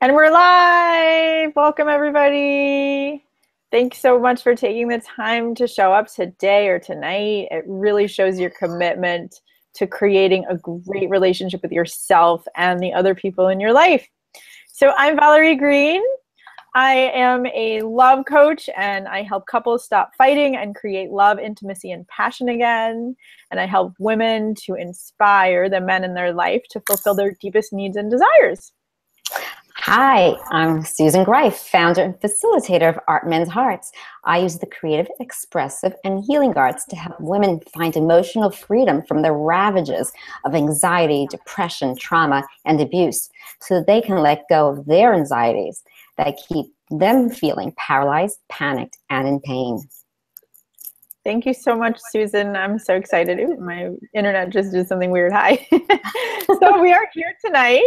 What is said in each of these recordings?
And we're live! Welcome, everybody. Thanks so much for taking the time to show up today or tonight. It really shows your commitment to creating a great relationship with yourself and the other people in your life. So I'm Valerie Green. I am a love coach, and I help couples stop fighting and create love, intimacy, and passion again. And I help women to inspire the men in their life to fulfill their deepest needs and desires. Hi, I'm Susan Greif, founder and facilitator of Art Men's Hearts. I use the creative, expressive, and healing arts to help women find emotional freedom from the ravages of anxiety, depression, trauma, and abuse so that they can let go of their anxieties that keep them feeling paralyzed, panicked, and in pain. Thank you so much, Susan. I'm so excited. Ooh, my internet just did something weird. Hi. So we are here tonight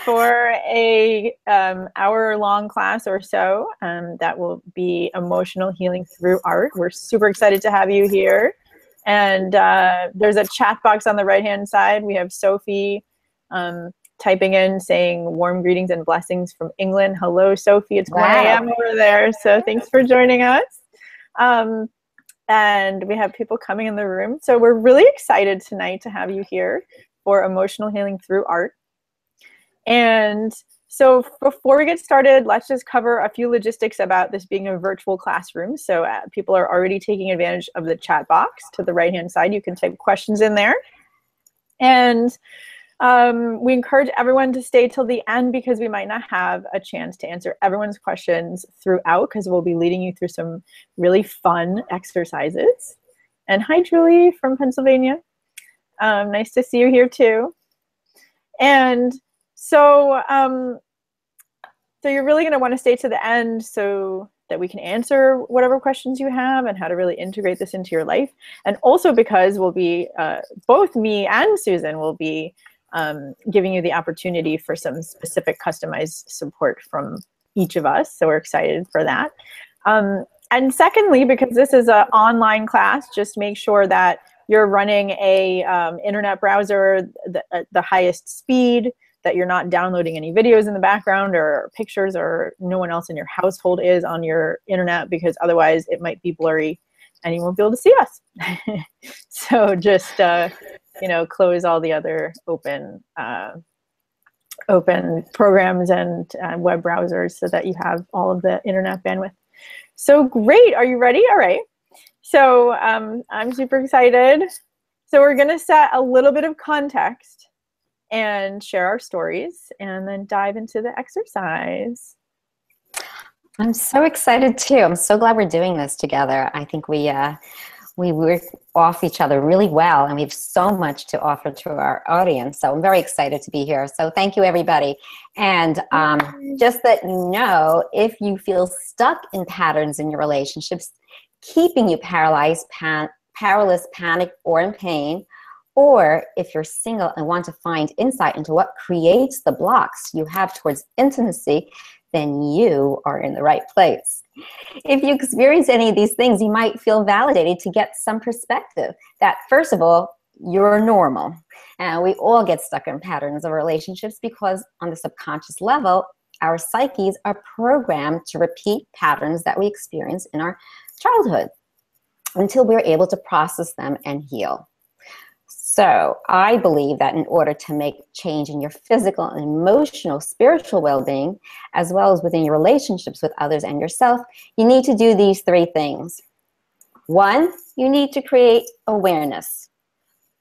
for a hour-long class or so that will be emotional healing through art. We're super excited to have you here. And there's a chat box on the right-hand side. We have Sophie typing in, saying warm greetings and blessings from England. Hello, Sophie. It's 1 a.m. over there. So thanks for joining us. And we have people coming in the room. So we're really excited tonight to have you here for emotional healing through art. And so before we get started, let's just cover a few logistics about this being a virtual classroom. So people are already taking advantage of the chat box to the right-hand side. You can type questions in there. And we encourage everyone to stay till the end because we might not have a chance to answer everyone's questions throughout because we'll be leading you through some really fun exercises. And hi, Julie from Pennsylvania. Nice to see you here too. And so, so you're really going to want to stay to the end so that we can answer whatever questions you have and how to really integrate this into your life. And also because we'll be, both me and Susan will be giving you the opportunity for some specific customized support from each of us. So we're excited for that. And secondly, because this is an online class, just make sure that you're running a internet browser, the highest speed, that you're not downloading any videos in the background or pictures, or no one else in your household is on your internet, because otherwise it might be blurry and you won't be able to see us. So just, you know, close all the other open programs and web browsers so that you have all of the internet bandwidth. So great, are you ready? All right. So I'm super excited. So we're gonna set a little bit of context and share our stories and then dive into the exercise. I'm so excited too. I'm so glad we're doing this together. I think we work off each other really well, and we have so much to offer to our audience. So I'm very excited to be here. So thank you, everybody. And just that you know, if you feel stuck in patterns in your relationships, keeping you paralyzed, powerless, panicked, or in pain, or if you're single and want to find insight into what creates the blocks you have towards intimacy, then you are in the right place. If you experience any of these things, you might feel validated to get some perspective that, first of all, you're normal. And we all get stuck in patterns of relationships because on the subconscious level, our psyches are programmed to repeat patterns that we experience in our childhood until we're able to process them and heal. So I believe that in order to make change in your physical and emotional, spiritual well-being, as well as within your relationships with others and yourself, you need to do these three things. 1, you need to create awareness.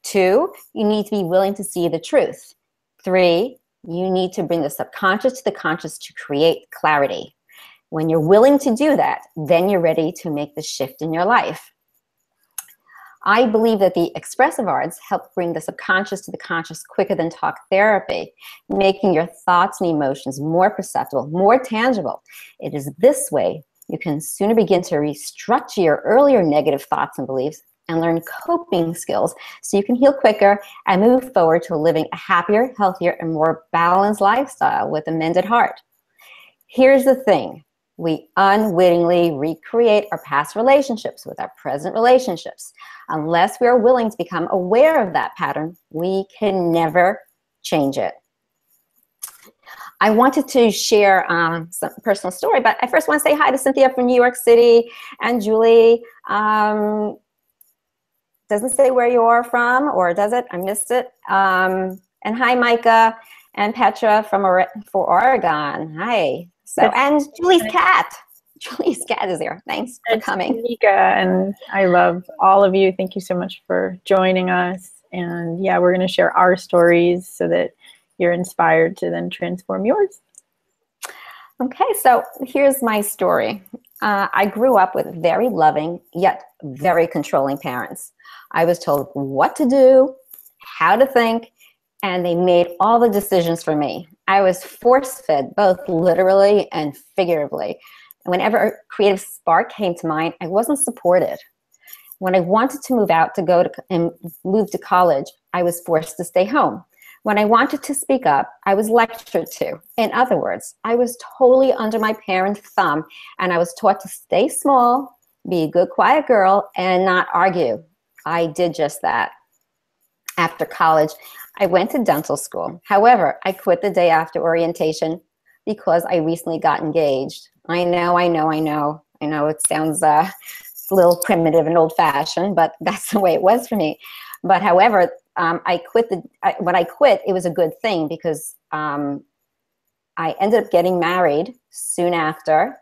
2, you need to be willing to see the truth. 3, you need to bring the subconscious to the conscious to create clarity. When you're willing to do that, then you're ready to make the shift in your life. I believe that the expressive arts help bring the subconscious to the conscious quicker than talk therapy, making your thoughts and emotions more perceptible, more tangible. It is this way you can sooner begin to restructure your earlier negative thoughts and beliefs and learn coping skills so you can heal quicker and move forward to living a happier, healthier, and more balanced lifestyle with a mended heart. Here's the thing. We unwittingly recreate our past relationships with our present relationships. Unless we are willing to become aware of that pattern, we can never change it. I wanted to share some personal story, but I first want to say hi to Cynthia from New York City and Julie. Doesn't say where you are from, or does it? I missed it. And hi, Micah and Petra from Oregon. Hi. So, and Julie's cat. Julie's cat is here. Thanks for coming. Mika, and I love all of you. Thank you so much for joining us. And yeah, we're going to share our stories so that you're inspired to then transform yours. Okay, so here's my story. I grew up with very loving, yet very controlling parents. I was told what to do, how to think, and they made all the decisions for me. I was force-fed, both literally and figuratively. Whenever a creative spark came to mind, I wasn't supported. When I wanted to move out and move to college, I was forced to stay home. When I wanted to speak up, I was lectured to. In other words, I was totally under my parents' thumb, and I was taught to stay small, be a good, quiet girl, and not argue. I did just that. After college, I went to dental school. However, I quit the day after orientation because I recently got engaged. I know it sounds a little primitive and old-fashioned, but that's the way it was for me. But however, when I quit, it was a good thing because I ended up getting married soon after,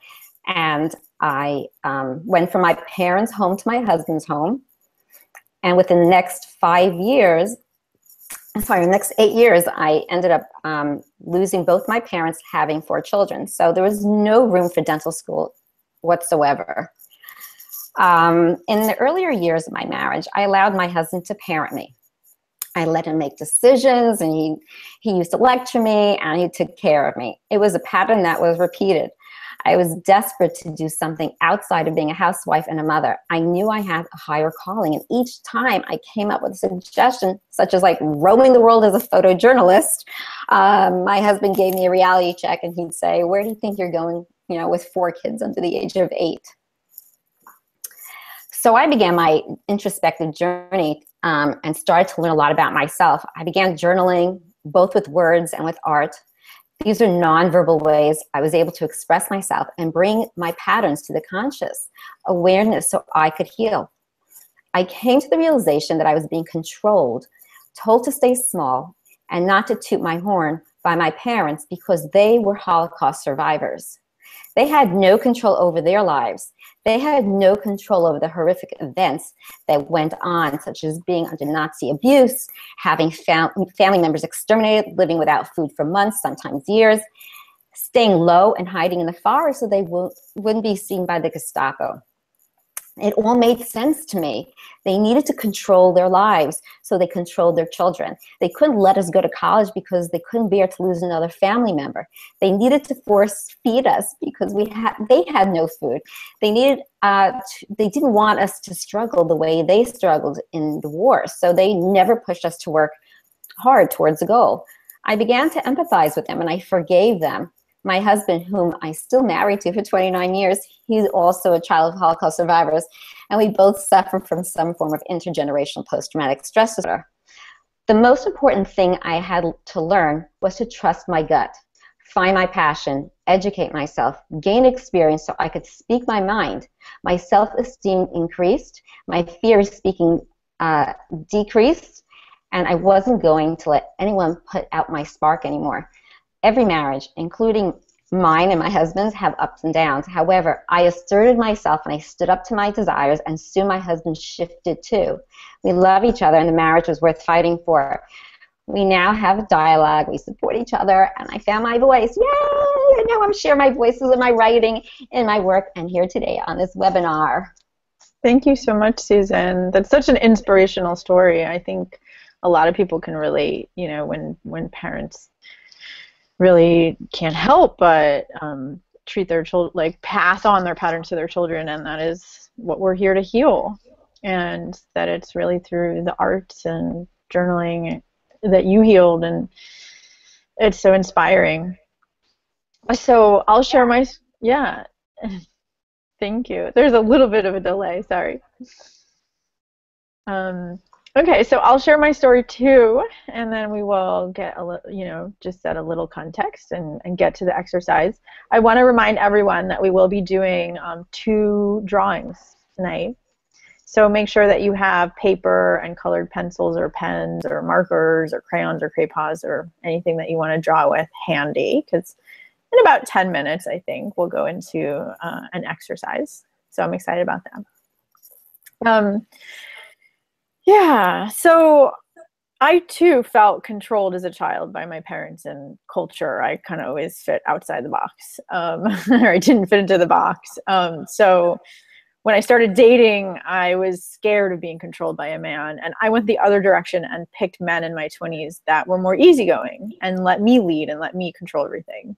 and I went from my parents' home to my husband's home. And within the next 8 years, I ended up losing both my parents, having 4 children. So there was no room for dental school whatsoever. In the earlier years of my marriage, I allowed my husband to parent me. I let him make decisions, and he used to lecture me, and he took care of me. It was a pattern that was repeated. I was desperate to do something outside of being a housewife and a mother. I knew I had a higher calling, and each time I came up with a suggestion, such as like roaming the world as a photojournalist, my husband gave me a reality check, and he'd say, "Where do you think you're going, with 4 kids under the age of 8? So I began my introspective journey and started to learn a lot about myself. I began journaling, both with words and with art. These are nonverbal ways I was able to express myself and bring my patterns to the conscious awareness so I could heal. I came to the realization that I was being controlled, told to stay small, and not to toot my horn by my parents because they were Holocaust survivors. They had no control over their lives. They had no control over the horrific events that went on, such as being under Nazi abuse, having family members exterminated, living without food for months, sometimes years, staying low and hiding in the forest so they wouldn't be seen by the Gestapo. It all made sense to me. They needed to control their lives, so they controlled their children. They couldn't let us go to college because they couldn't bear to lose another family member. They needed to force feed us because they had no food. They didn't want us to struggle the way they struggled in the war, so they never pushed us to work hard towards a goal. I began to empathize with them, and I forgave them. My husband, whom I still married to for 29 years, he's also a child of Holocaust survivors, and we both suffer from some form of intergenerational post-traumatic stress disorder. The most important thing I had to learn was to trust my gut, find my passion, educate myself, gain experience so I could speak my mind. My self-esteem increased, my fear of speaking decreased, and I wasn't going to let anyone put out my spark anymore. Every marriage, including mine and my husband's, have ups and downs. However, I asserted myself and I stood up to my desires, and soon my husband shifted too. We love each other, and the marriage was worth fighting for. We now have a dialogue, we support each other, and I found my voice. Yay! And now I'm sharing my voices in my writing, in my work, and here today on this webinar. Thank you so much, Susan. That's such an inspirational story. I think a lot of people can relate, when parents really can't help but treat their children, pass on their patterns to their children, and that is what we're here to heal. And that it's really through the arts and journaling that you healed, and it's so inspiring. So I'll share yeah. Thank you. There's a little bit of a delay, sorry. Okay, so I'll share my story too, and then we will get a little, just set a little context and get to the exercise. I want to remind everyone that we will be doing 2 drawings tonight. So make sure that you have paper and colored pencils or pens or markers or crayons or crayons or anything that you want to draw with handy, because in about 10 minutes, I think, we'll go into an exercise. So I'm excited about that. Yeah, so I too felt controlled as a child by my parents and culture. I kind of always fit outside the box, or I didn't fit into the box. So when I started dating, I was scared of being controlled by a man, and I went the other direction and picked men in my 20s that were more easygoing and let me lead and let me control everything.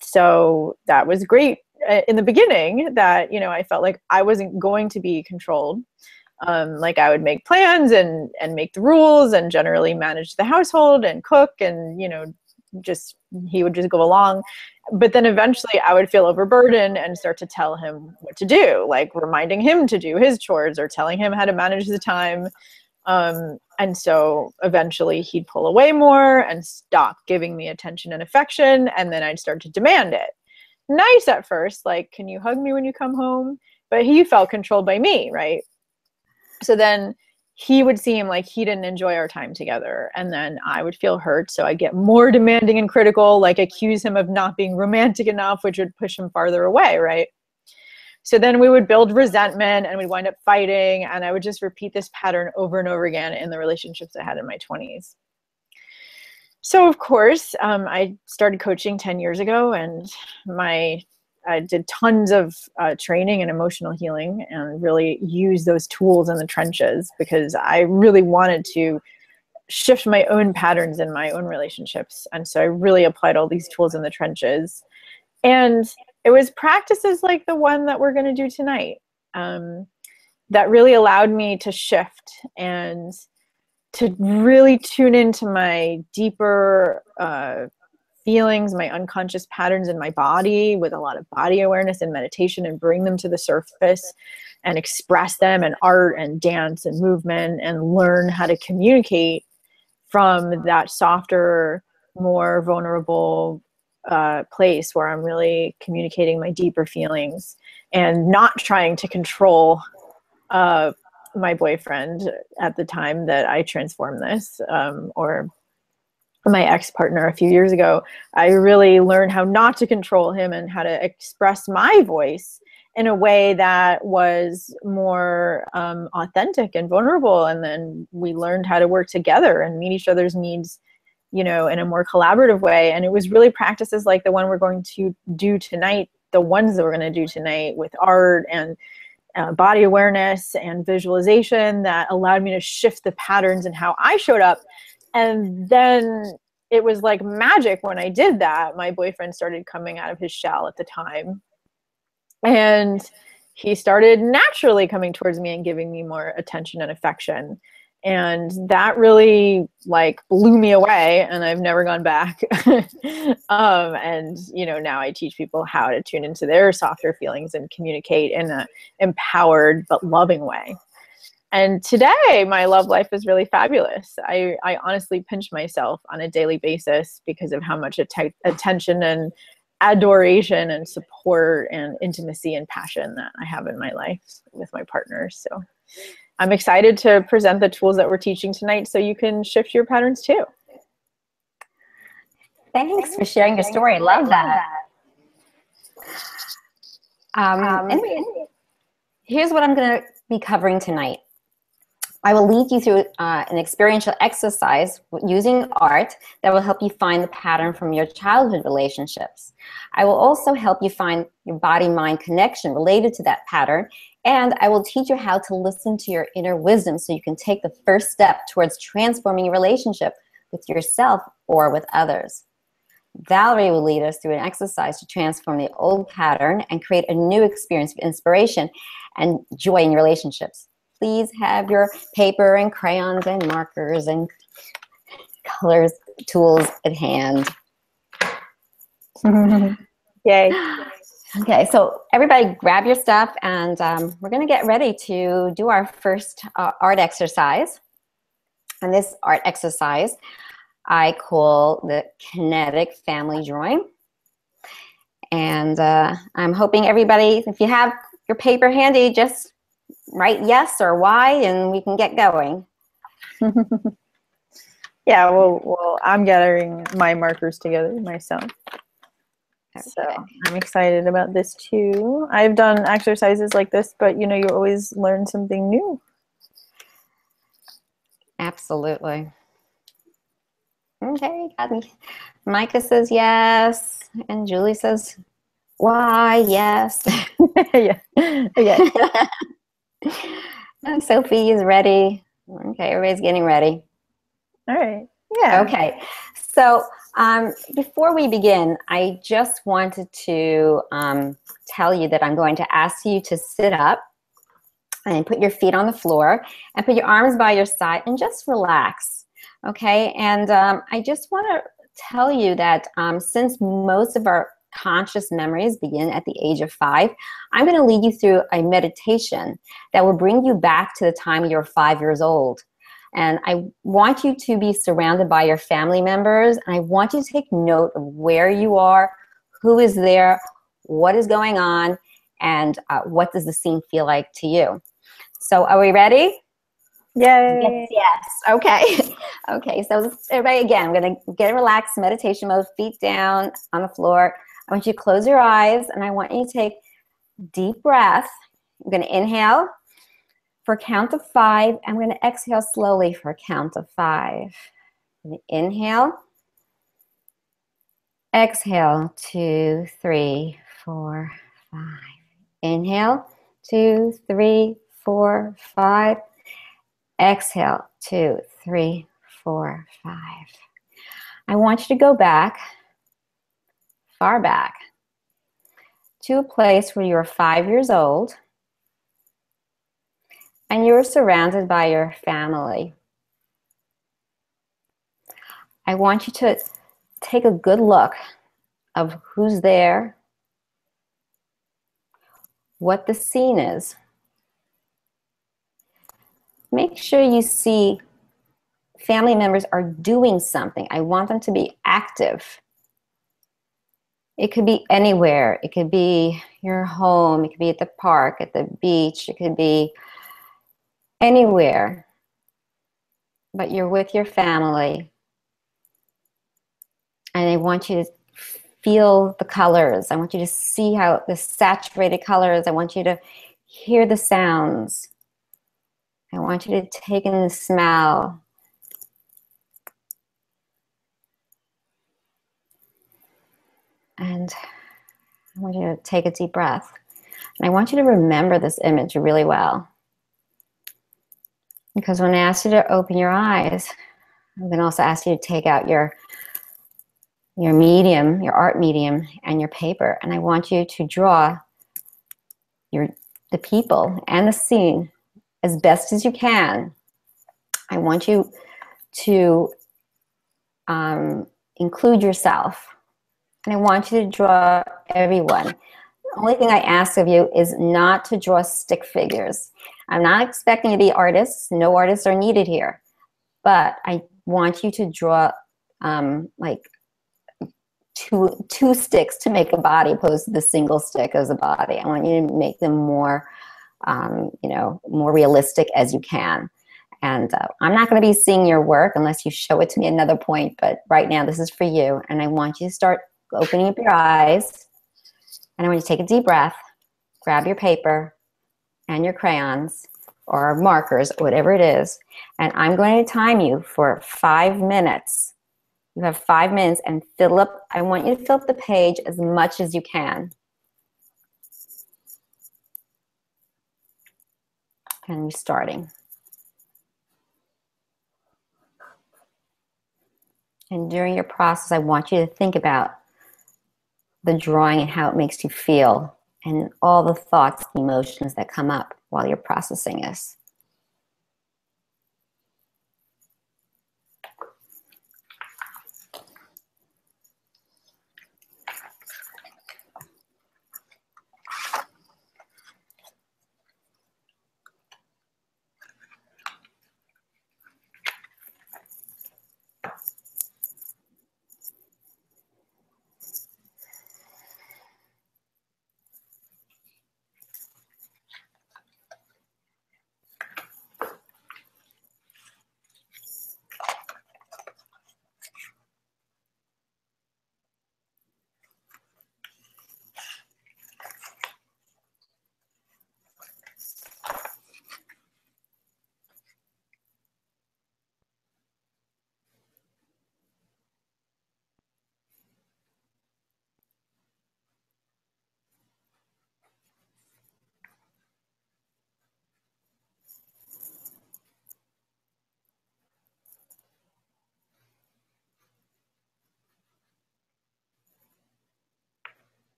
So that was great in the beginning, that, I felt like I wasn't going to be controlled. Like I would make plans and make the rules and generally manage the household and cook and, just he would just go along. But then eventually I would feel overburdened and start to tell him what to do, like reminding him to do his chores or telling him how to manage the time. And so eventually he'd pull away more and stop giving me attention and affection. And then I'd start to demand it. Nice at first, like, can you hug me when you come home? But he felt controlled by me, right? So then he would seem like he didn't enjoy our time together. And then I would feel hurt. So I'd get more demanding and critical, like accuse him of not being romantic enough, which would push him farther away, right? So then we would build resentment and we'd wind up fighting. And I would just repeat this pattern over and over again in the relationships I had in my 20s. So of course, I started coaching 10 years ago, and I did tons of training in emotional healing and really use those tools in the trenches, because I really wanted to shift my own patterns in my own relationships. And so I really applied all these tools in the trenches. And it was practices like the one that we're going to do tonight that really allowed me to shift and to really tune into my deeper feelings, my unconscious patterns in my body, with a lot of body awareness and meditation, and bring them to the surface and express them in art and dance and movement, and learn how to communicate from that softer, more vulnerable place where I'm really communicating my deeper feelings and not trying to control my boyfriend at the time that I transformed this, or my ex-partner a few years ago. I really learned how not to control him and how to express my voice in a way that was more authentic and vulnerable. And then we learned how to work together and meet each other's needs, in a more collaborative way. And it was really practices like the one we're going to do tonight, the ones that we're going to do tonight with art and body awareness and visualization, that allowed me to shift the patterns and how I showed up. And then it was like magic when I did that. My boyfriend started coming out of his shell at the time, and he started naturally coming towards me and giving me more attention and affection. And that really blew me away, and I've never gone back. And now I teach people how to tune into their softer feelings and communicate in an empowered but loving way. And today my love life is really fabulous. I honestly pinch myself on a daily basis because of how much attention and adoration and support and intimacy and passion that I have in my life with my partners. So I'm excited to present the tools that we're teaching tonight so you can shift your patterns too. Thanks for sharing your story. I love that. Anyway, here's what I'm going to be covering tonight. I will lead you through an experiential exercise using art that will help you find the pattern from your childhood relationships. I will also help you find your body-mind connection related to that pattern, and I will teach you how to listen to your inner wisdom so you can take the first step towards transforming your relationship with yourself or with others. Valerie will lead us through an exercise to transform the old pattern and create a new experience of inspiration and joy in your relationships. Please have your paper and crayons and markers and colors tools at hand. Yay. Okay, so everybody grab your stuff, and we're going to get ready to do our first art exercise. And this art exercise I call the kinetic family drawing. And I'm hoping everybody, if you have your paper handy, just write yes or Y and we can get going. Yeah, well, I'm gathering my markers together myself. Okay. So I'm excited about this too. I've done exercises like this, but you know, you always learn something new. Absolutely. Okay, got me. Micah says yes, and Julie says why, yes. Yeah. Okay. And Sophie is ready. Okay, everybody's getting ready. All right. Yeah. Okay, so before we begin, I just wanted to tell you that I'm going to ask you to sit up and put your feet on the floor and put your arms by your side and just relax. Okay, and I just want to tell you that since most of our conscious memories begin at the age of 5, I'm going to lead you through a meditation that will bring you back to the time you're 5 years old. And I want you to be surrounded by your family members, and I want you to take note of where you are, who is there, what is going on, and what does the scene feel like to you. So are we ready? Yay. Yes. Okay. Okay. So everybody, again, I'm going to get a relaxed meditation mode, feet down on the floor. I want you to close your eyes, and I want you to take deep breath. I'm going to inhale for a count of 5. I'm going to exhale slowly for a count of 5. Inhale. Exhale, 2, 3, 4, 5. Inhale, 2, 3, 4, 5. Exhale, 2, 3, 4, 5. I want you to go back, far back, to a place where you're 5 years old and you're surrounded by your family. I want you to take a good look of who's there, what the scene is. Make sure you see family members are doing something. I want them to be active. It could be anywhere. It could be your home. It could be at the park, at the beach. It could be anywhere. But you're with your family. And I want you to feel the colors. I want you to see how the saturated colors. I want you to hear the sounds. I want you to take in the smell. And I want you to take a deep breath. And I want you to remember this image really well. Because when I ask you to open your eyes, I'm going to also ask you to take out your medium, your art medium, and your paper. And I want you to draw the people and the scene as best as you can. I want you to include yourself. And I want you to draw everyone. The only thing I ask of you is not to draw stick figures. I'm not expecting you to be artists. No artists are needed here. But I want you to draw like two sticks to make a body opposed to the single stick as a body. I want you to make them more, more realistic as you can. And I'm not going to be seeing your work unless you show it to me another point. But right now, this is for you. And I want you to start opening up your eyes. And I want you to take a deep breath, grab your paper and your crayons or markers, whatever it is. And I'm going to time you for 5 minutes. You have 5 minutes and fill up. I want you to fill up the page as much as you can. And we're starting. And during your process, I want you to think about the drawing and how it makes you feel and all the thoughts, emotions that come up while you're processing this.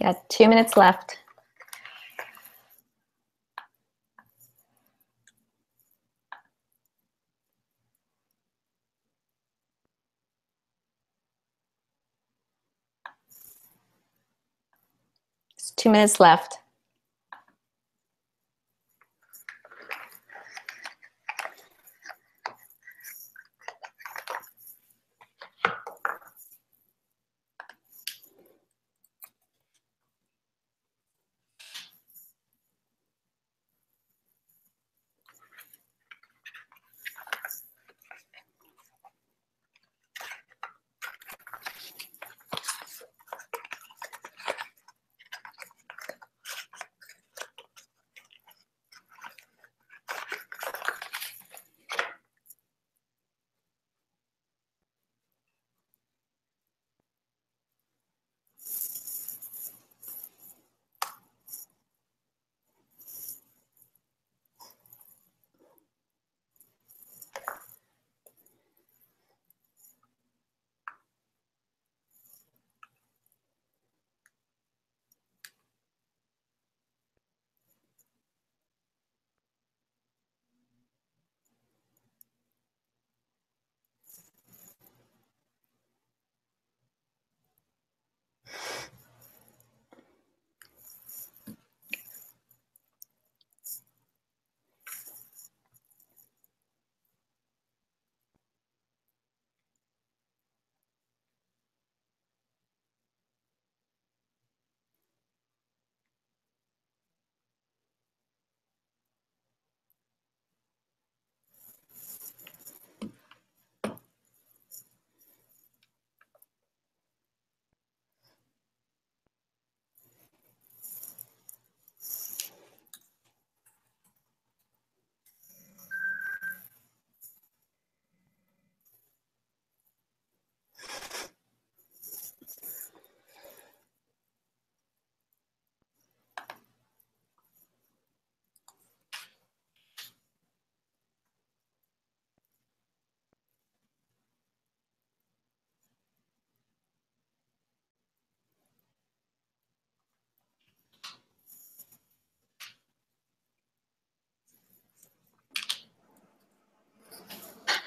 Got 2 minutes left. It's 2 minutes left.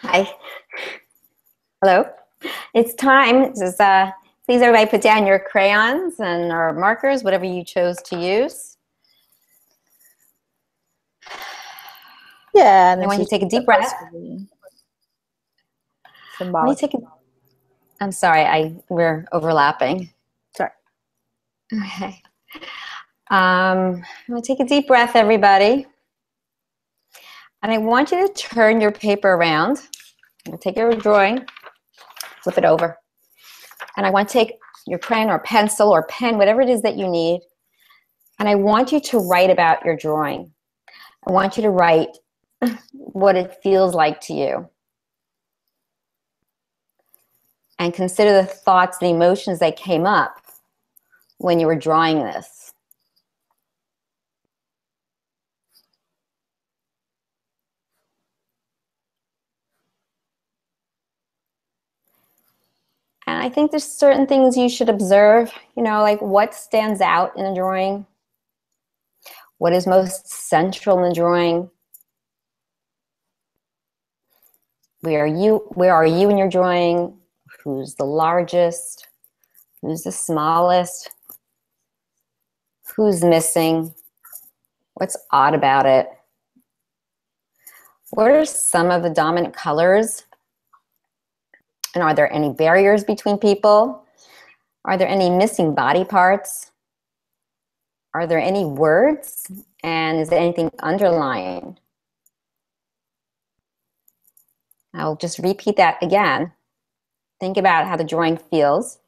Hi. Hello. It's time. Please, everybody, put down your crayons and or markers, whatever you chose to use. Yeah, and I want you to take a deep breath. Symbolic. I'm sorry, we're overlapping. Sorry. Okay. I'm going to take a deep breath, everybody. And I want you to turn your paper around. I'm going to take your drawing, flip it over. And I want to take your crayon or pencil or pen, whatever it is that you need. And I want you to write about your drawing. I want you to write what it feels like to you. And consider the thoughts and emotions that came up when you were drawing this. And I think there's certain things you should observe, like what stands out in a drawing, what is most central in the drawing, where are you in your drawing, who's the largest, who's the smallest, who's missing, what's odd about it, what are some of the dominant colors, and are there any barriers between people? Are there any missing body parts? Are there any words? And is there anything underlying? I'll just repeat that again. Think about how the drawing feels.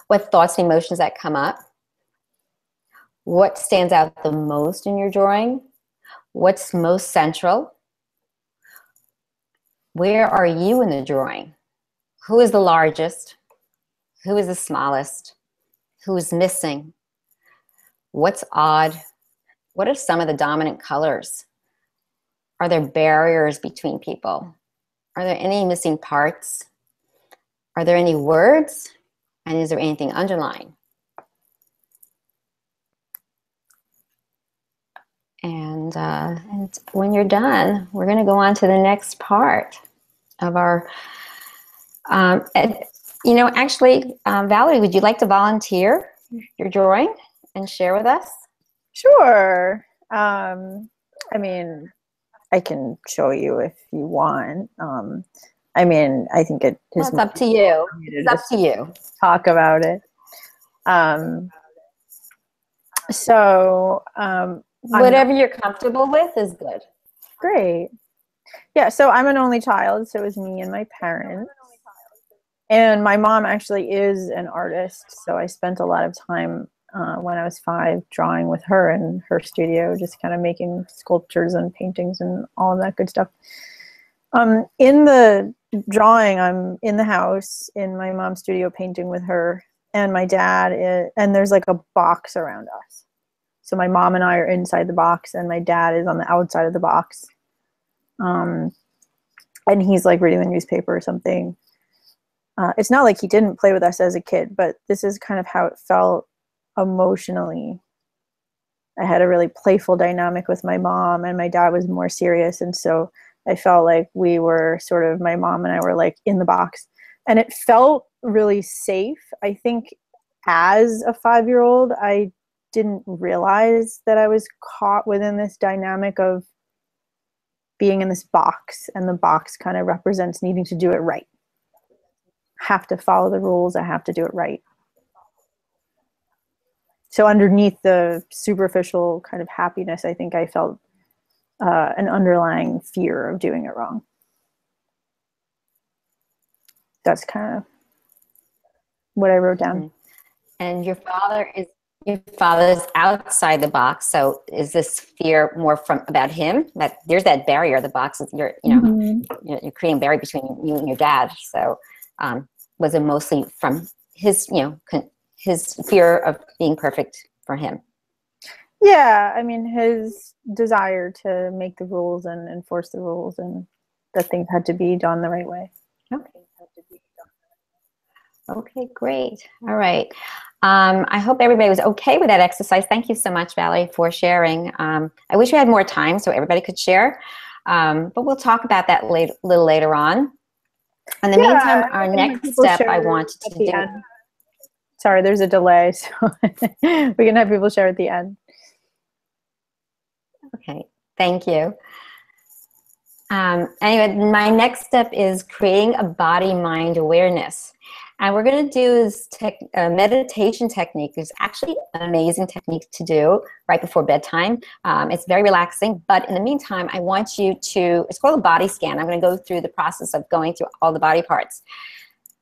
What thoughts and emotions that come up? What stands out the most in your drawing? What's most central? Where are you in the drawing? Who is the largest? Who is the smallest? Who is missing? What's odd? What are some of the dominant colors? Are there barriers between people? Are there any missing parts? Are there any words? And is there anything underlying? And when you're done, we're going to go on to the next part of our, actually, Valerie, would you like to volunteer your drawing and share with us? Sure. I mean, I can show you if you want. I mean, I think it is. Well, it's up to you. It's up to you. Talk about it. Whatever you're comfortable with is good. Great. Yeah, so I'm an only child, so it was me and my parents. And my mom actually is an artist, so I spent a lot of time when I was 5 drawing with her in her studio, just kind of making sculptures and paintings and all of that good stuff. In the drawing, I'm in the house in my mom's studio painting with her, and my dad and there's like a box around us. So my mom and I are inside the box, and my dad is on the outside of the box. And he's like reading the newspaper or something. It's not like he didn't play with us as a kid, but this is kind of how it felt emotionally. I had a really playful dynamic with my mom, and my dad was more serious. And so I felt like we were sort of, my mom and I were like in the box. And it felt really safe. I think as a 5-year-old, I didn't realize that I was caught within this dynamic of being in this box, and the box kind of represents needing to do it right. Have to follow the rules. I have to do it right. So underneath the superficial kind of happiness, I think I felt an underlying fear of doing it wrong. That's kind of what I wrote down. And your father's outside the box. So is this fear more about him? That there's that barrier. The box is you're creating a barrier between you and your dad. So was it mostly from his his fear of being perfect for him? Yeah, I mean, his desire to make the rules and enforce the rules, and that things had to be done the right way. Okay, great. All right. I hope everybody was okay with that exercise. Thank you so much, Valerie, for sharing. I wish we had more time so everybody could share, but we'll talk about that a little later on. In the meantime, our next step I wanted to do. End. Sorry, there's a delay, so we can have people share at the end. Okay, thank you. Anyway, my next step is creating a body-mind awareness. And we're going to do this meditation technique. It's actually an amazing technique to do right before bedtime. It's very relaxing. But in the meantime, I want you to, it's called a body scan. I'm going to go through the process of going through all the body parts.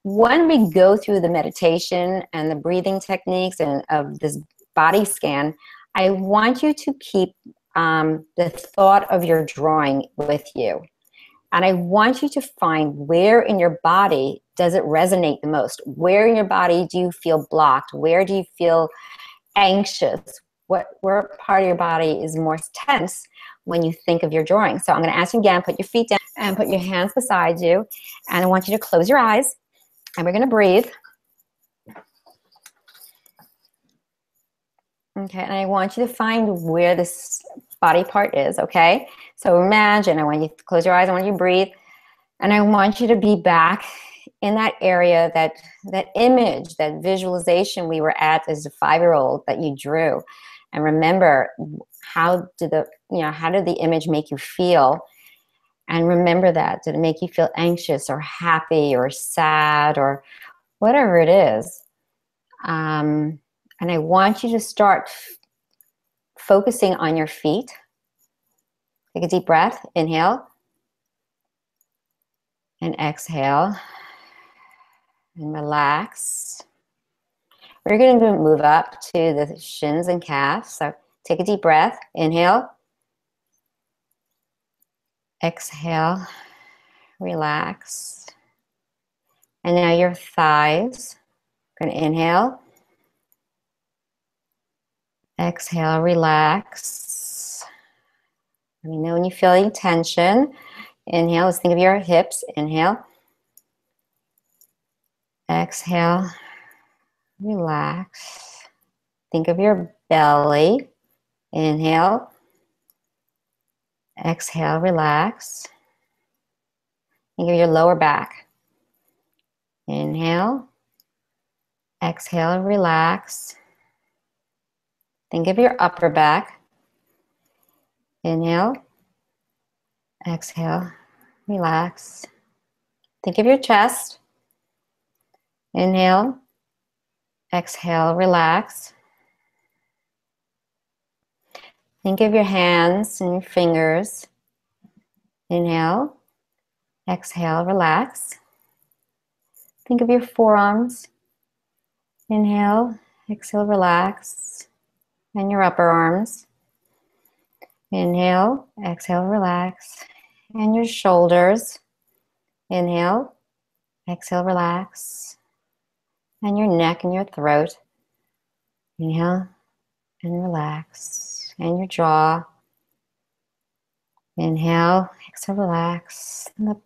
When we go through the meditation and the breathing techniques and of this body scan, I want you to keep the thought of your drawing with you. And I want you to find where in your body does it resonate the most? Where in your body do you feel blocked? Where do you feel anxious? Where part of your body is more tense when you think of your drawing? So I'm going to ask you again, put your feet down and put your hands beside you. And I want you to close your eyes. And we're going to breathe. Okay, and I want you to find where this body part is, okay? So imagine, I want you to close your eyes, I want you to breathe, and I want you to be back in that area, that image, that visualization we were at as a 5-year-old that you drew. And remember, how did the image make you feel? And remember that. Did it make you feel anxious or happy or sad or whatever it is? And I want you to start focusing on your feet. Take a deep breath. Inhale. And exhale. And relax. We're going to move up to the shins and calves. So take a deep breath. Inhale. Exhale. Relax. And now your thighs. We're going to inhale. Exhale, relax. Let me know when you feel any tension. Inhale, let's think of your hips. Inhale. Exhale, relax. Think of your belly. Inhale. Exhale, relax. Think of your lower back. Inhale. Exhale, relax. Think of your upper back. Inhale. Exhale, relax. Think of your chest. Inhale. Exhale, relax. Think of your hands and your fingers. Inhale. Exhale, relax. Think of your forearms. Inhale, exhale, relax. And your upper arms. Inhale, exhale, relax. And your shoulders. Inhale, exhale, relax. And your neck and your throat. Inhale and relax. And your jaw. Inhale, exhale, relax. And the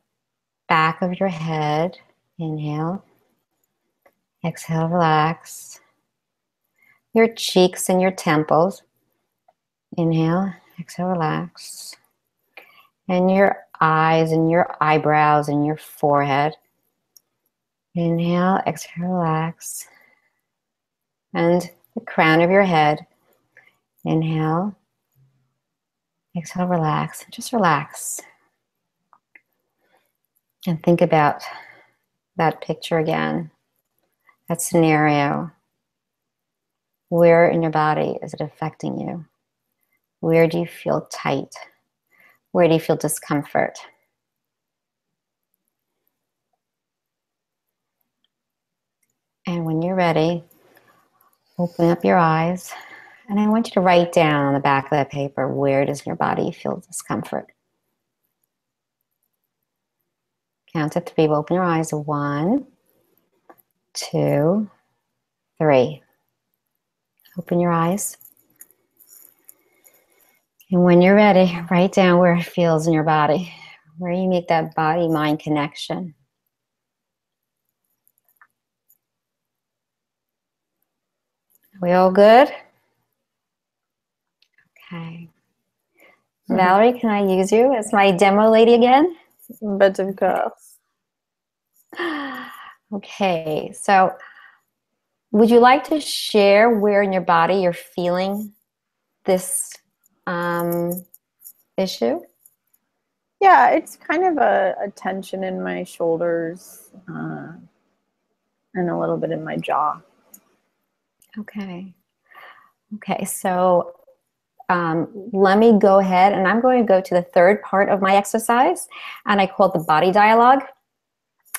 back of your head. Inhale, exhale, relax. Your cheeks and your temples. Inhale, exhale, relax. And your eyes and your eyebrows and your forehead. Inhale, exhale, relax. And the crown of your head. Inhale, exhale, relax. Just relax. And think about that picture again, that scenario. Where in your body is it affecting you? Where do you feel tight? Where do you feel discomfort? And when you're ready, open up your eyes. And I want you to write down on the back of that paper, where does your body feel discomfort? Count to 3. Open your eyes. 1, 2, 3. Open your eyes. And when you're ready, write down where it feels in your body, where you make that body-mind connection. Are we all good? Okay. Valerie, can I use you as my demo lady again? But of course. Okay, so would you like to share where in your body you're feeling this issue? Yeah, it's kind of a tension in my shoulders and a little bit in my jaw. Okay. Okay, so let me go ahead and I'm going to go to the third part of my exercise, and I call it the body dialogue.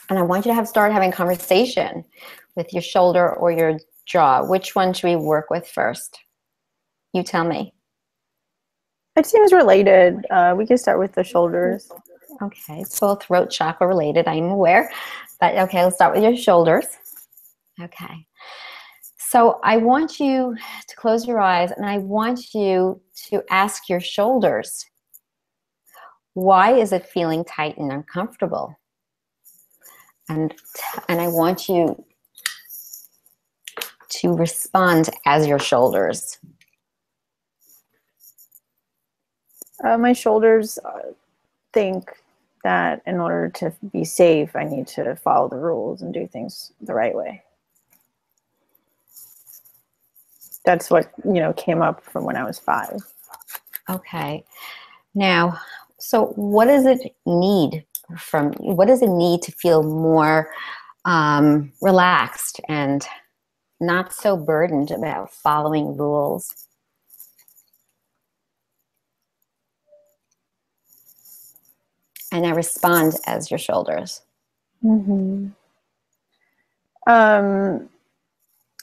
And I want you to start having conversation with your shoulder or your jaw. Which one should we work with first? You tell me. It seems related. We can start with the shoulders. Okay, it's both throat chakra related, I'm aware. But okay, let's start with your shoulders. Okay. So I want you to close your eyes and I want you to ask your shoulders, why is it feeling tight and uncomfortable? And I want you to respond as your shoulders. My shoulders think that in order to be safe, I need to follow the rules and do things the right way. That's what, came up from when I was 5. Okay. Now, so what does it need to feel more relaxed and not so burdened about following rules? And I respond as your shoulders. Mm-hmm.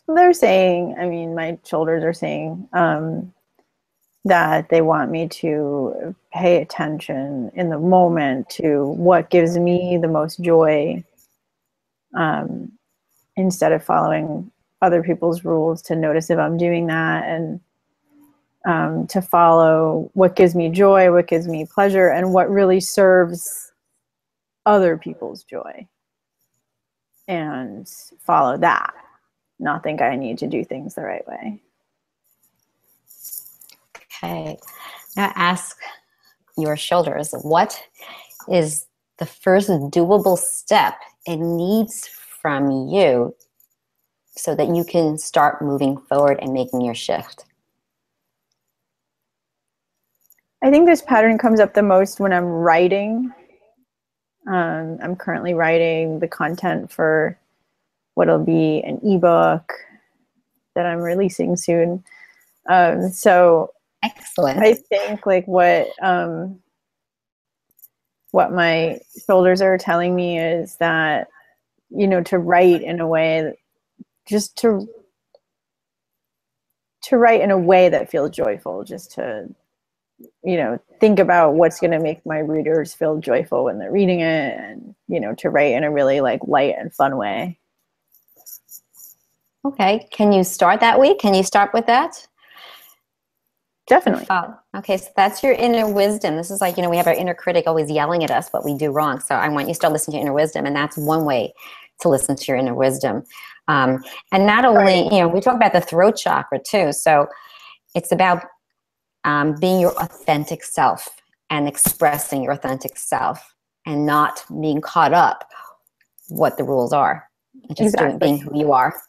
They're saying, my shoulders are saying that they want me to pay attention in the moment to what gives me the most joy, instead of following other people's rules, to notice if I'm doing that, and to follow what gives me joy, what gives me pleasure, and what really serves other people's joy, and follow that, not think I need to do things the right way. Okay. Now ask your shoulders, what is the first doable step it needs from you so that you can start moving forward and making your shift? I think this pattern comes up the most when I'm writing. I'm currently writing the content for what'll be an ebook that I'm releasing soon. So Excellent. I think like what my shoulders are telling me is that, you know, to write in a way, just to write in a way that feels joyful, just to, you know, think about what's going to make my readers feel joyful when they're reading it, and, you know, to write in a really like light and fun way. Okay, can you start that week? Can you start with that? Definitely. Okay, so that's your inner wisdom. This is like, you know, we have our inner critic always yelling at us what we do wrong. So I want you to start listening to your inner wisdom, and that's one way to listen to your inner wisdom. And not only, you know, we talk about the throat chakra too. So it's about being your authentic self and expressing your authentic self and not being caught up what the rules are. Just being who you are.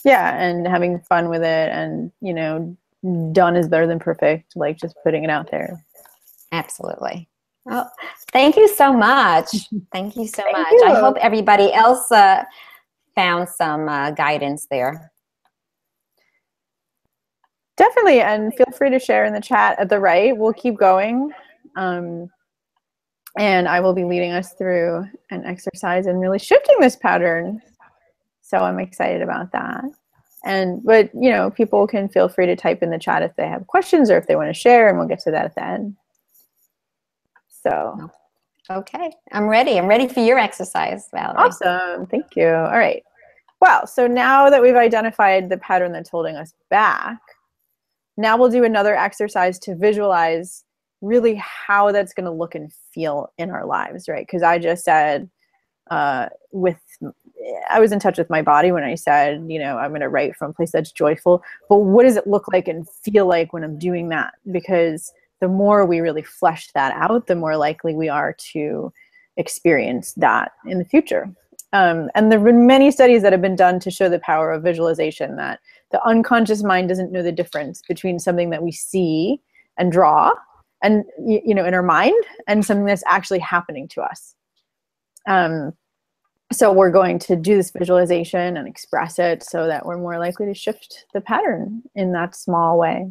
Yeah, and having fun with it, and, you know, done is better than perfect, like just putting it out there. Absolutely. Well, thank you so much. Thank you so much. You. I hope everybody else found some guidance there. Definitely, and feel free to share in the chat at the right. We'll keep going. And I will be leading us through an exercise and really shifting this pattern. So I'm excited about that. But, you know, people can feel free to type in the chat if they have questions or if they want to share, and we'll get to that at the end. So. Okay, I'm ready. I'm ready for your exercise, Valerie. Awesome. Thank you. All right. Well, so now that we've identified the pattern that's holding us back, now we'll do another exercise to visualize really how that's going to look and feel in our lives, right? Because I just said I was in touch with my body when I said, you know, I'm going to write from a place that's joyful. But what does it look like and feel like when I'm doing that? Because the more we really flesh that out, the more likely we are to experience that in the future. And there have been many studies that have been done to show the power of visualization, that the unconscious mind doesn't know the difference between something that we see and draw and, you know, in our mind, and something that's actually happening to us. So we're going to do this visualization and express it so that we're more likely to shift the pattern in that small way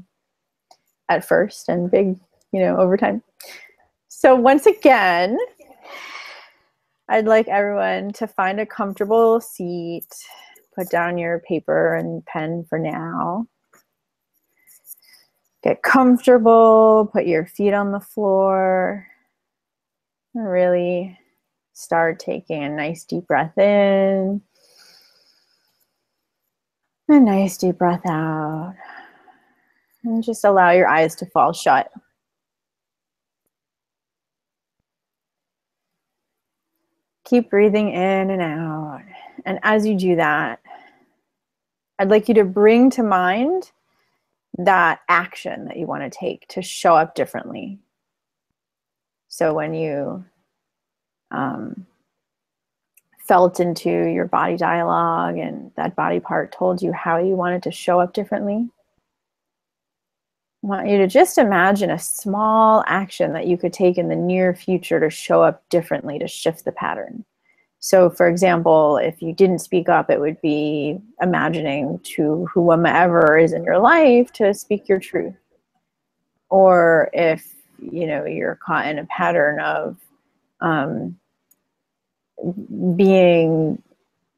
at first, and big, you know, over time. So once again, I'd like everyone to find a comfortable seat. Put down your paper and pen for now. Get comfortable, put your feet on the floor, and really start taking a nice deep breath in. A nice deep breath out. And just allow your eyes to fall shut. Keep breathing in and out. And as you do that, I'd like you to bring to mind that action that you want to take to show up differently. So when you felt into your body dialogue and that body part told you how you wanted to show up differently, I want you to just imagine a small action that you could take in the near future to show up differently, to shift the pattern. So for example, if you didn't speak up, it would be imagining to whomever is in your life to speak your truth. Or if, you know, you're caught in a pattern of being,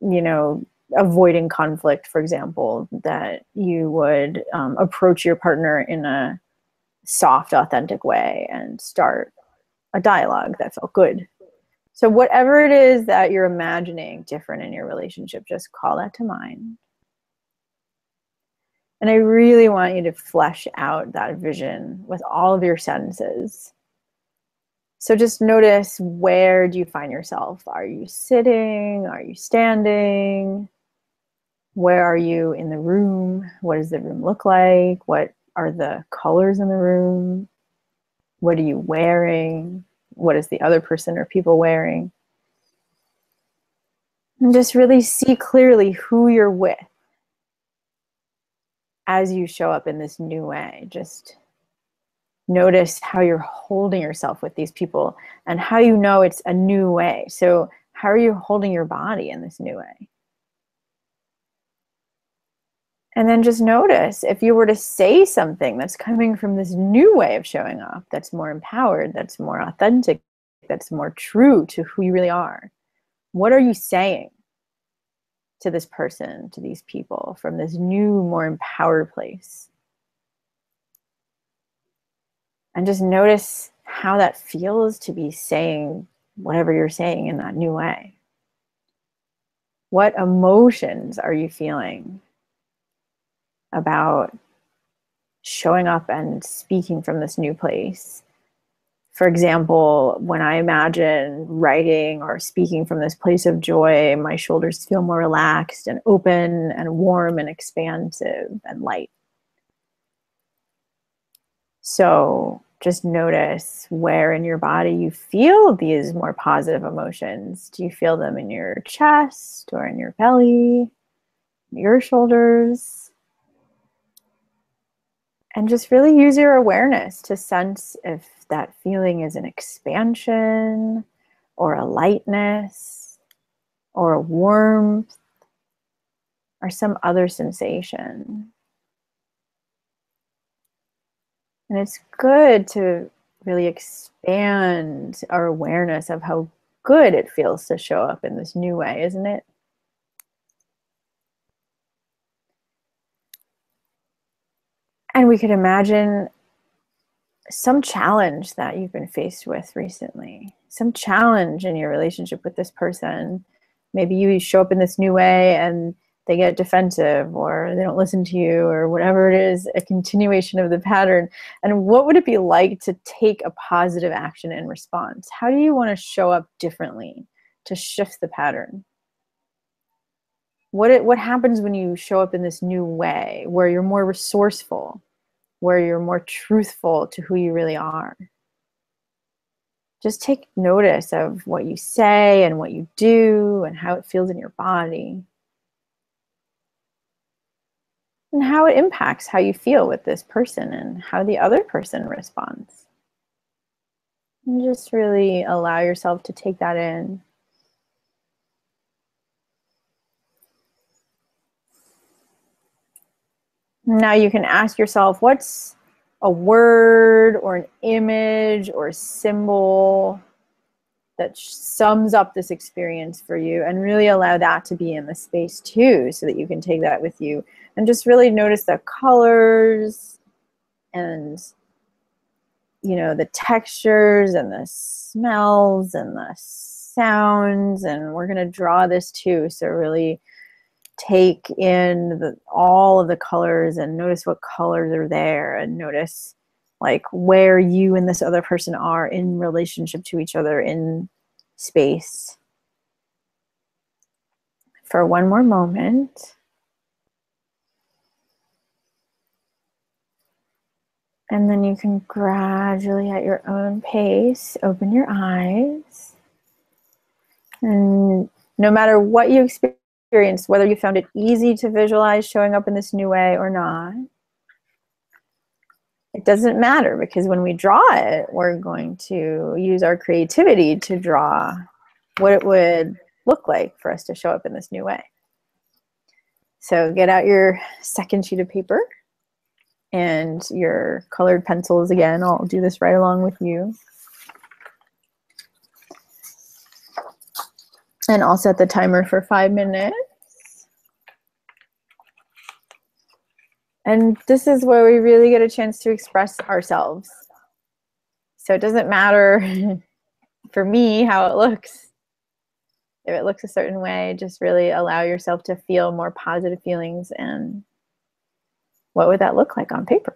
you know, avoiding conflict, for example, that you would approach your partner in a soft, authentic way and start a dialogue that felt good. So whatever it is that you're imagining different in your relationship, just call that to mind. And I really want you to flesh out that vision with all of your senses. So just notice, where do you find yourself? Are you sitting? Are you standing? Where are you in the room? What does the room look like? What are the colors in the room? What are you wearing? What is the other person or people wearing? And just really see clearly who you're with as you show up in this new way. Just notice how you're holding yourself with these people and how you know it's a new way. So how are you holding your body in this new way? And then just notice if you were to say something that's coming from this new way of showing up, that's more empowered, that's more authentic, that's more true to who you really are. What are you saying to this person, to these people from this new, more empowered place? And just notice how that feels to be saying whatever you're saying in that new way. What emotions are you feeling about showing up and speaking from this new place? For example, when I imagine writing or speaking from this place of joy, my shoulders feel more relaxed and open and warm and expansive and light. So just notice where in your body you feel these more positive emotions. Do you feel them in your chest or in your belly, your shoulders? And just really use your awareness to sense if that feeling is an expansion or a lightness or a warmth or some other sensation. And it's good to really expand our awareness of how good it feels to show up in this new way, isn't it? And we could imagine some challenge that you've been faced with recently, some challenge in your relationship with this person. Maybe you show up in this new way and they get defensive or they don't listen to you or whatever it is, a continuation of the pattern. And what would it be like to take a positive action in response? How do you want to show up differently to shift the pattern? What happens when you show up in this new way where you're more resourceful, where you're more truthful to who you really are? Just take notice of what you say and what you do and how it feels in your body and how it impacts how you feel with this person and how the other person responds. And just really allow yourself to take that in. Now you can ask yourself, what's a word or an image or a symbol that sums up this experience for you, and really allow that to be in the space too, so that you can take that with you and just really notice the colors and, you know, the textures and the smells and the sounds. And we're going to draw this too, so really take in all of the colors and notice what colors are there, and notice like where you and this other person are in relationship to each other in space. For one more moment. And then you can gradually, at your own pace, open your eyes. And no matter what you experience, whether you found it easy to visualize showing up in this new way or not, it doesn't matter, because when we draw it, we're going to use our creativity to draw what it would look like for us to show up in this new way. So get out your second sheet of paper and your colored pencils again. I'll do this right along with you. And I'll set the timer for 5 minutes. And this is where we really get a chance to express ourselves. So it doesn't matter for me how it looks. If it looks a certain way, just really allow yourself to feel more positive feelings. And what would that look like on paper?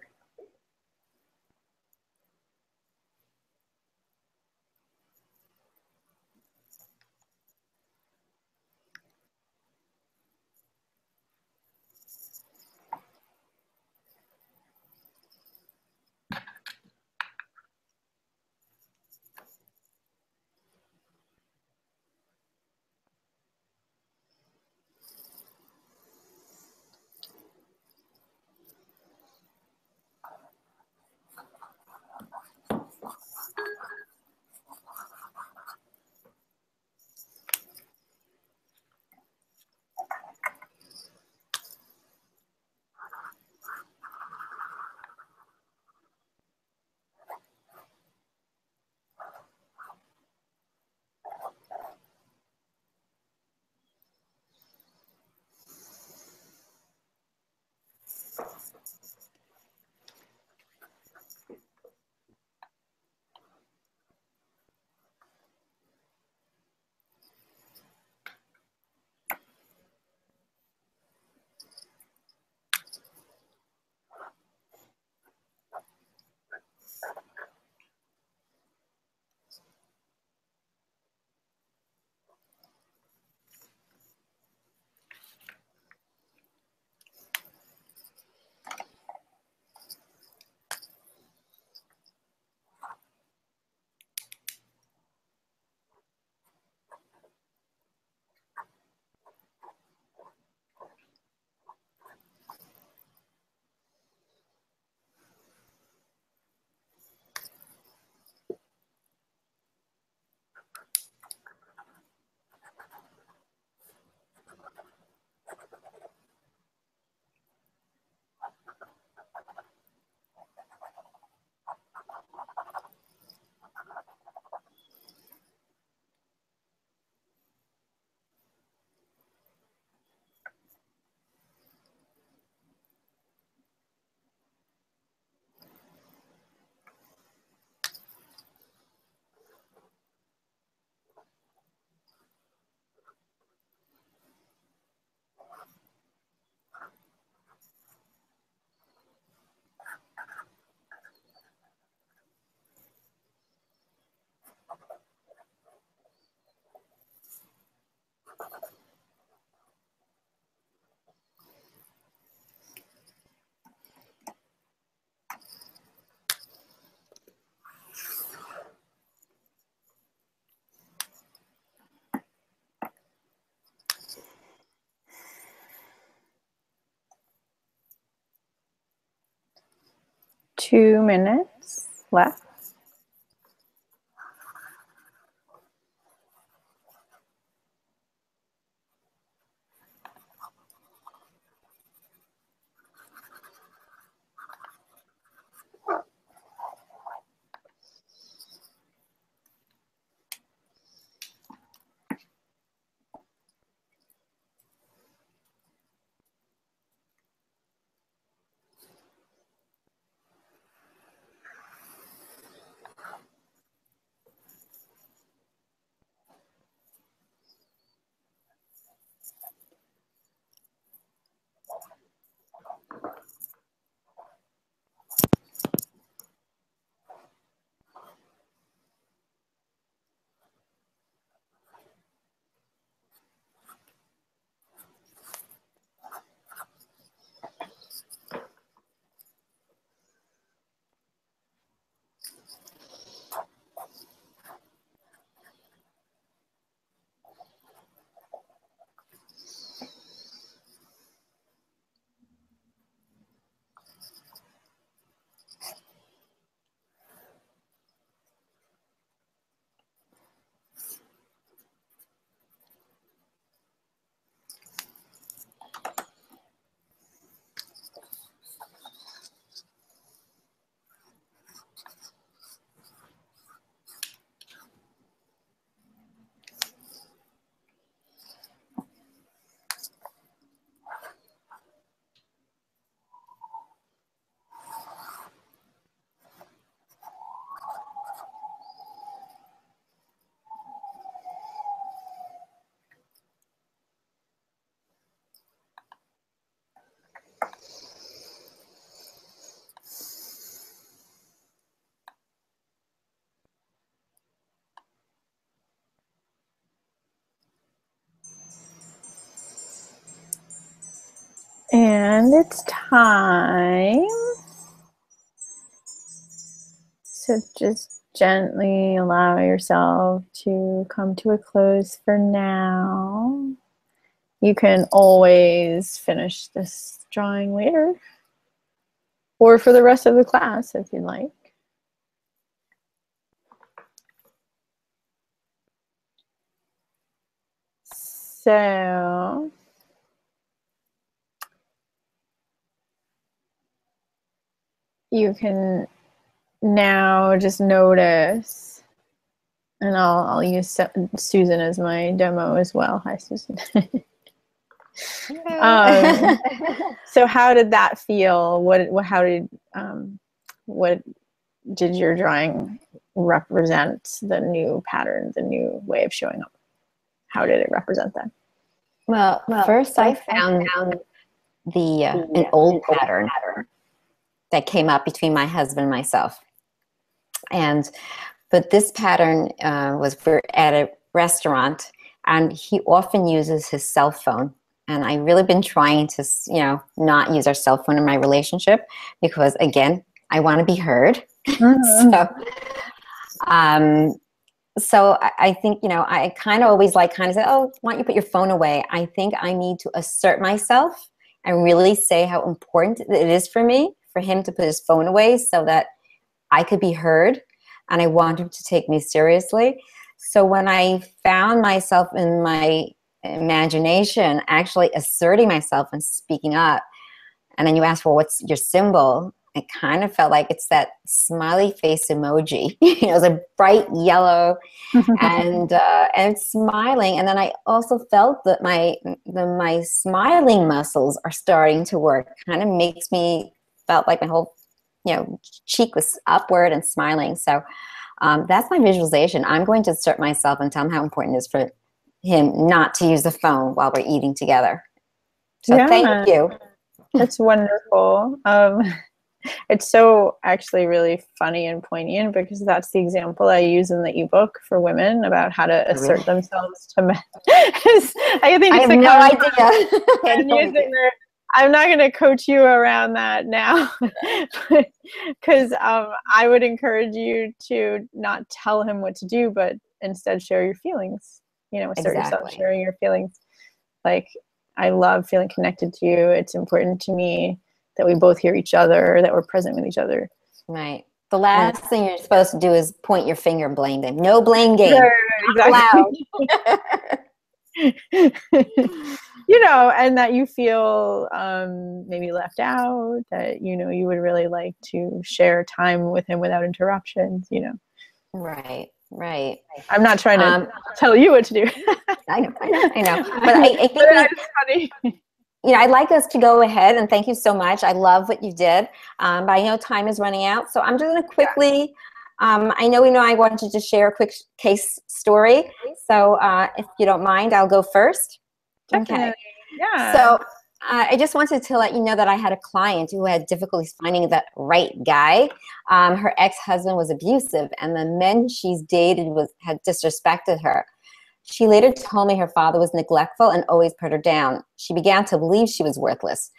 2 minutes left. And it's time. So just gently allow yourself to come to a close for now. You can always finish this drawing later or for the rest of the class if you'd like. So you can now just notice, and I'll use Susan as my demo as well. Hi, Susan. So how did that feel? What did your drawing represent? The new pattern, the new way of showing up? How did it represent that? Well, first I found an old pattern that came up between my husband and myself. But this pattern we're at a restaurant, and he often uses his cell phone. And I've really been trying to, not use our cell phone in my relationship because, again, I want to be heard. So I think, I kind of always say, oh, why don't you put your phone away? I think I need to assert myself and really say how important it is for me, for him to put his phone away so that I could be heard. And I want him to take me seriously. So when I found myself in my imagination actually asserting myself and speaking up, and then you ask, well, what's your symbol? It kind of felt like it's that smiley face emoji. It was a bright yellow and it's smiling. And then I also felt that my smiling muscles are starting to work. Kind of makes me felt like my whole cheek was upward and smiling. So that's my visualization. I'm going to assert myself and tell him how important it is for him not to use the phone while we're eating together. So thank you. That's wonderful. It's so actually really funny and poignant because that's the example I use in the ebook for women about how to assert themselves to men. I think it's I have no idea. I'm not going to coach you around that now because I would encourage you to not tell him what to do, but instead share your feelings. Assert yourself, sharing your feelings. Like, I love feeling connected to you. It's important to me that we both hear each other, that we're present with each other. Right. The last thing you're supposed to do is point your finger and blame them. No blame game. Right, exactly. Allowed. You know, and that you feel maybe left out, that, you know, you would really like to share time with him without interruptions, you know. Right, right. I'm not trying to tell you what to do. I know. But I think it's funny. You know, I'd like us to go ahead, and thank you so much. I love what you did, but I know time is running out, so I'm just going to quickly. I know I wanted to share a quick case story, so if you don't mind, I'll go first. Definitely. Okay. Yeah. So I just wanted to let you know that I had a client who had difficulties finding the right guy. Her ex-husband was abusive, and the men she's dated had disrespected her. She later told me her father was neglectful and always put her down. She began to believe she was worthless.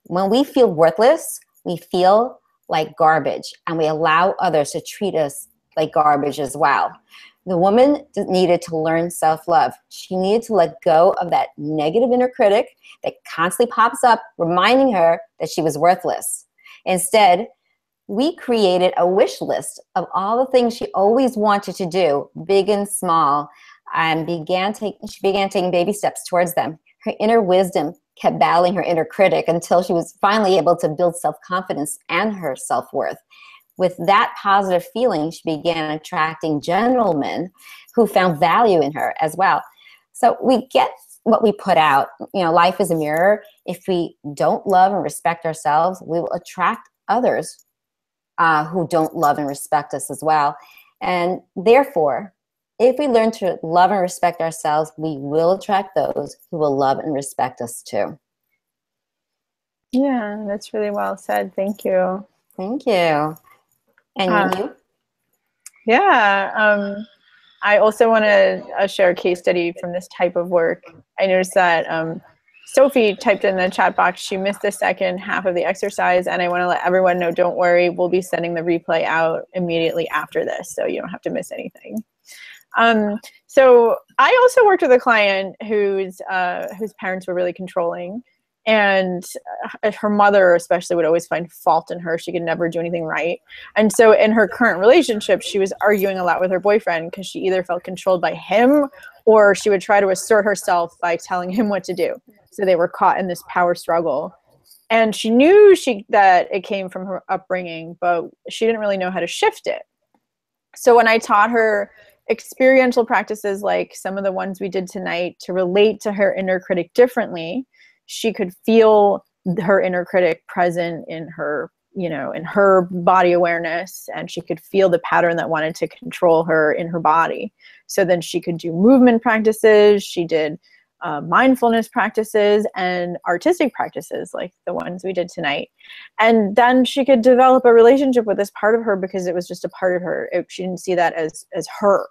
When we feel worthless, we feel like garbage, and we allow others to treat us like garbage as well. The woman needed to learn self-love. She needed to let go of that negative inner critic that constantly pops up, reminding her that she was worthless. Instead, we created a wish list of all the things she always wanted to do, big and small, and she began taking baby steps towards them. Her inner wisdom kept battling her inner critic until she was finally able to build self-confidence and her self-worth. With that positive feeling, she began attracting gentlemen who found value in her as well. So we get what we put out. You know, life is a mirror. If we don't love and respect ourselves, we will attract others who don't love and respect us as well. And therefore, if we learn to love and respect ourselves, we will attract those who will love and respect us too. Yeah, that's really well said. Thank you. Thank you. And you? Yeah. I also want to share a case study from this type of work. I noticed that Sophie typed in the chat box, she missed the second half of the exercise, and I want to let everyone know, don't worry, we'll be sending the replay out immediately after this, so you don't have to miss anything. So I also worked with a client whose parents were really controlling, and her mother especially would always find fault in her. She could never do anything right. And so in her current relationship, she was arguing a lot with her boyfriend because she either felt controlled by him or she would try to assert herself by telling him what to do. So they were caught in this power struggle. And she knew that it came from her upbringing, but she didn't really know how to shift it. So when I taught her experiential practices like some of the ones we did tonight to relate to her inner critic differently, she could feel her inner critic present in her, in her body awareness, and she could feel the pattern that wanted to control her in her body. So then she could do movement practices. She did mindfulness practices and artistic practices like the ones we did tonight. And then she could develop a relationship with this part of her because it was just a part of her. She didn't see that as her.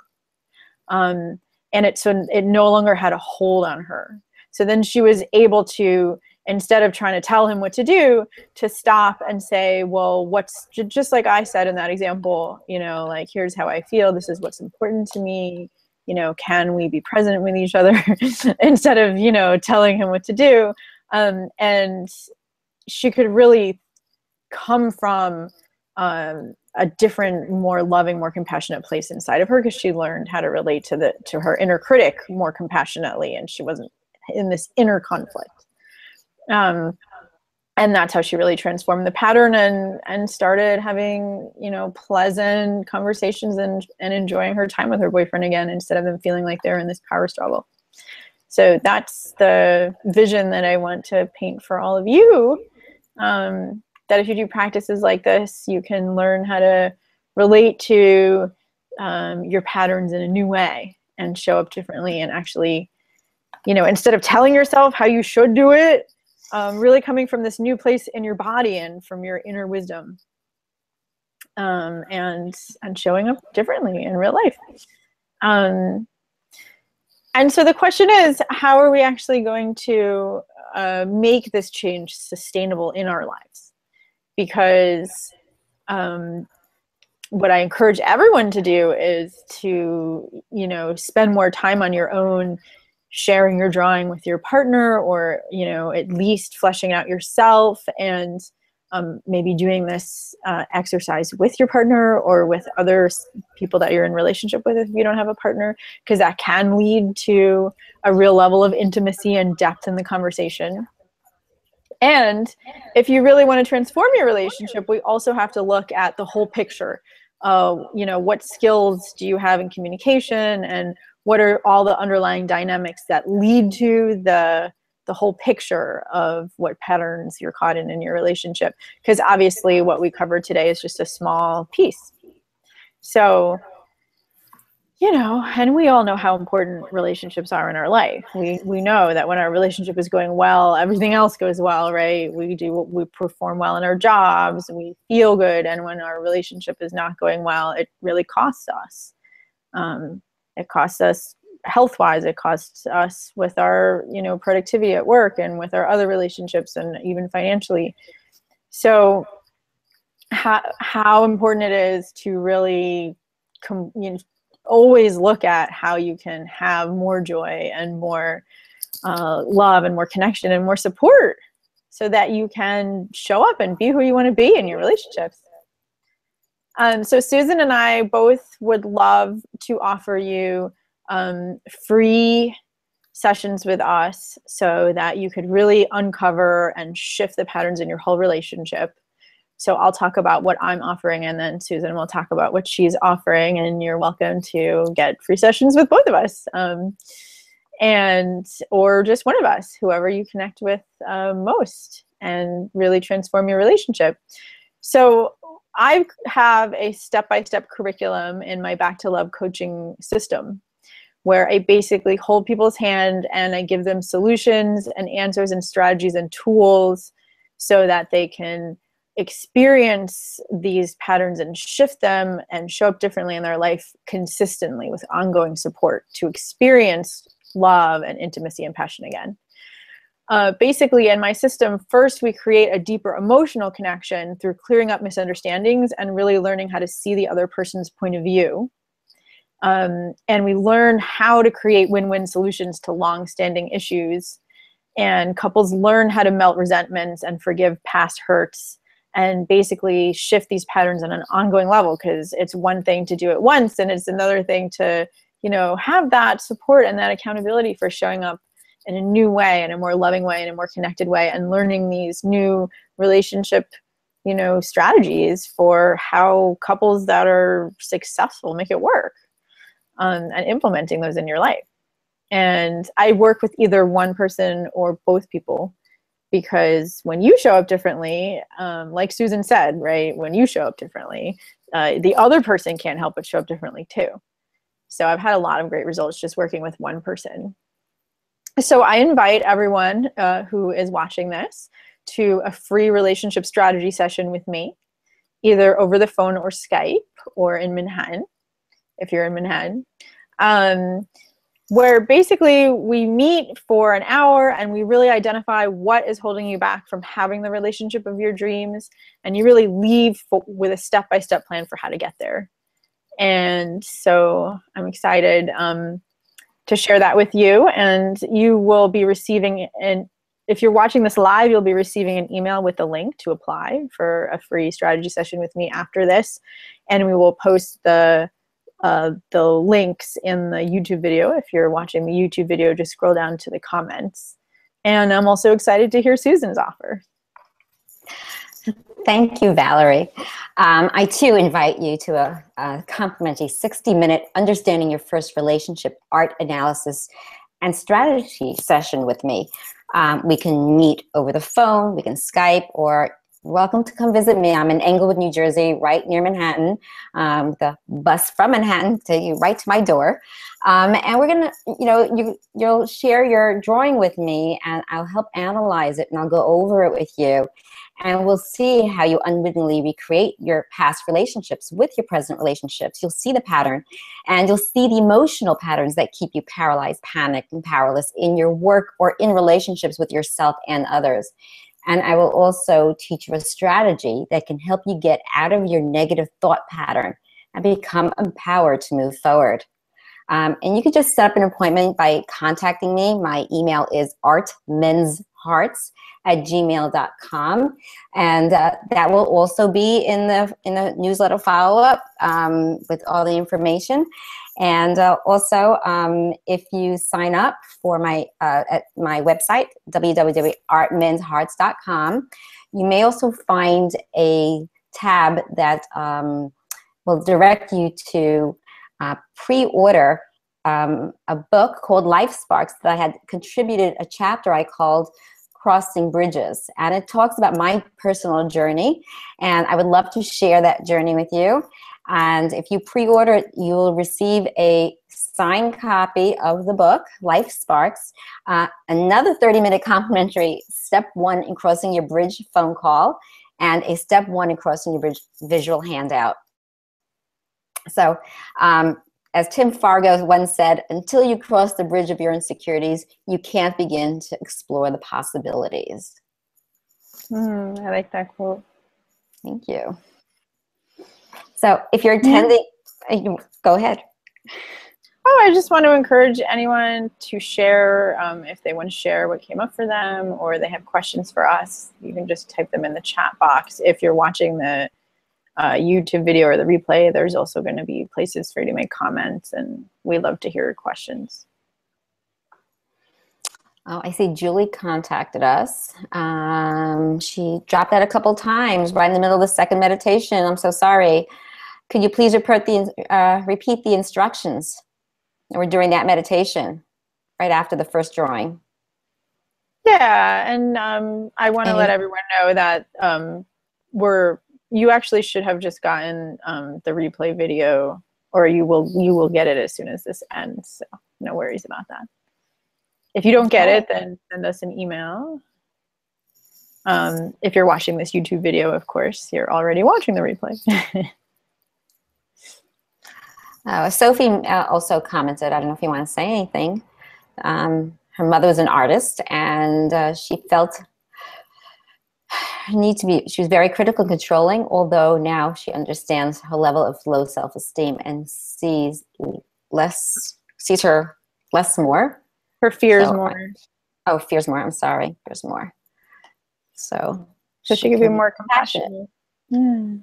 And it no longer had a hold on her. So then she was able to, instead of trying to tell him what to do, to stop and say, well, what's, just like I said in that example, like, here's how I feel. This is what's important to me. Can we be present with each other instead of, telling him what to do? And she could really come from a different, more loving, more compassionate place inside of her because she learned how to relate to her inner critic more compassionately, and she wasn't in this inner conflict. And that's how she really transformed the pattern and started having, pleasant conversations and enjoying her time with her boyfriend again, instead of them feeling like they're in this power struggle. So that's the vision that I want to paint for all of you. That if you do practices like this, you can learn how to relate to your patterns in a new way and show up differently, and actually, instead of telling yourself how you should do it, really coming from this new place in your body and from your inner wisdom, and showing up differently in real life. And so the question is, how are we actually going to make this change sustainable in our lives? Because what I encourage everyone to do is to, spend more time on your own, sharing your drawing with your partner, or, at least fleshing out yourself, and maybe doing this exercise with your partner or with other people that you're in relationship with if you don't have a partner, because that can lead to a real level of intimacy and depth in the conversation. And if you really want to transform your relationship, we also have to look at the whole picture. What skills do you have in communication, and what are all the underlying dynamics that lead to the whole picture of what patterns you're caught in your relationship? Because obviously what we covered today is just a small piece. So, and we all know how important relationships are in our life. We know that when our relationship is going well, everything else goes well, right? We perform well in our jobs, and we feel good. And when our relationship is not going well, it really costs us. It costs us health-wise. It costs us with our, productivity at work and with our other relationships, and even financially. So how important it is to really always look at how you can have more joy and more love and more connection and more support, so that you can show up and be who you want to be in your relationships. So Susan and I both would love to offer you free sessions with us, so that you could really uncover and shift the patterns in your whole relationship. So I'll talk about what I'm offering, and then Susan will talk about what she's offering, and you're welcome to get free sessions with both of us, or just one of us, whoever you connect with most, and really transform your relationship. So I have a step-by-step curriculum in my Back to Love coaching system, where I basically hold people's hand and I give them solutions and answers and strategies and tools, so that they can experience these patterns and shift them and show up differently in their life consistently, with ongoing support to experience love and intimacy and passion again. Basically, in my system, first we create a deeper emotional connection through clearing up misunderstandings and really learning how to see the other person's point of view. And we learn how to create win-win solutions to long-standing issues. And couples learn how to melt resentments and forgive past hurts, and basically shift these patterns on an ongoing level, because it's one thing to do it once, and it's another thing to, have that support and that accountability for showing up in a new way, in a more loving way, in a more connected way, and learning these new relationship, strategies for how couples that are successful make it work, and implementing those in your life. And I work with either one person or both people, because when you show up differently, like Susan said, right, when you show up differently, the other person can't help but show up differently too. So I've had a lot of great results just working with one person. So I invite everyone who is watching this to a free relationship strategy session with me, either over the phone or Skype, or in Manhattan, if you're in Manhattan. Where basically we meet for an hour and we really identify what is holding you back from having the relationship of your dreams, and you really leave with a step-by-step plan for how to get there. And so I'm excited to share that with you, and you will be receiving, and if you're watching this live, you'll be receiving an email with the link to apply for a free strategy session with me after this, and we will post the links in the YouTube video. If you're watching the YouTube video, just scroll down to the comments. And I'm also excited to hear Susan's offer. Thank you, Valerie. I too invite you to a complimentary 60-minute Understanding Your First Relationship art analysis and strategy session with me. We can meet over the phone, we can Skype, or welcome to come visit me. I'm in Englewood, New Jersey, right near Manhattan. The bus from Manhattan to you, right to my door. And we're gonna, you'll share your drawing with me, and I'll help analyze it, and I'll go over it with you. And we'll see how you unwittingly recreate your past relationships with your present relationships. You'll see the pattern, and you'll see the emotional patterns that keep you paralyzed, panicked, and powerless in your work or in relationships with yourself and others. And I will also teach you a strategy that can help you get out of your negative thought pattern and become empowered to move forward. And you can just set up an appointment by contacting me. My email is artmensheart @gmail.com, and that will also be in the newsletter follow-up with all the information. And also, if you sign up for at my website, www.artmenshearts.com, you may also find a tab that will direct you to pre-order a book called Life Sparks that I had contributed a chapter I called Crossing Bridges. And it talks about my personal journey. And I would love to share that journey with you. And if you pre-order it, you will receive a signed copy of the book, Life Sparks, another 30-minute complimentary Step 1 in Crossing Your Bridge phone call, and a Step 1 in Crossing Your Bridge visual handout. So, as Tim Fargo once said, until you cross the bridge of your insecurities, you can't begin to explore the possibilities. I like that quote. Thank you. So if you're attending, go ahead. Oh, I just want to encourage anyone to share, if they want to share what came up for them or they have questions for us, you can just type them in the chat box. If you're watching the YouTube video or the replay, there's also going to be places for you to make comments, and we love to hear your questions. Oh, I see Julie contacted us. She dropped out a couple times right in the middle of the second meditation. I'm so sorry. Could you please repeat the instructions that were during that meditation right after the first drawing? Yeah, and I want to let everyone know that you actually should have just gotten the replay video, or you will get it as soon as this ends. So no worries about that. If you don't get it, then send us an email. If you're watching this YouTube video, of course, you're already watching the replay. Sophie also commented, I don't know if you want to say anything. Her mother was an artist, and she felt she was very critical and controlling, although now she understands her level of low self-esteem and sees her less more. Her fears more. Fears more. I'm sorry. Fears more. So she could be more compassionate. Yeah.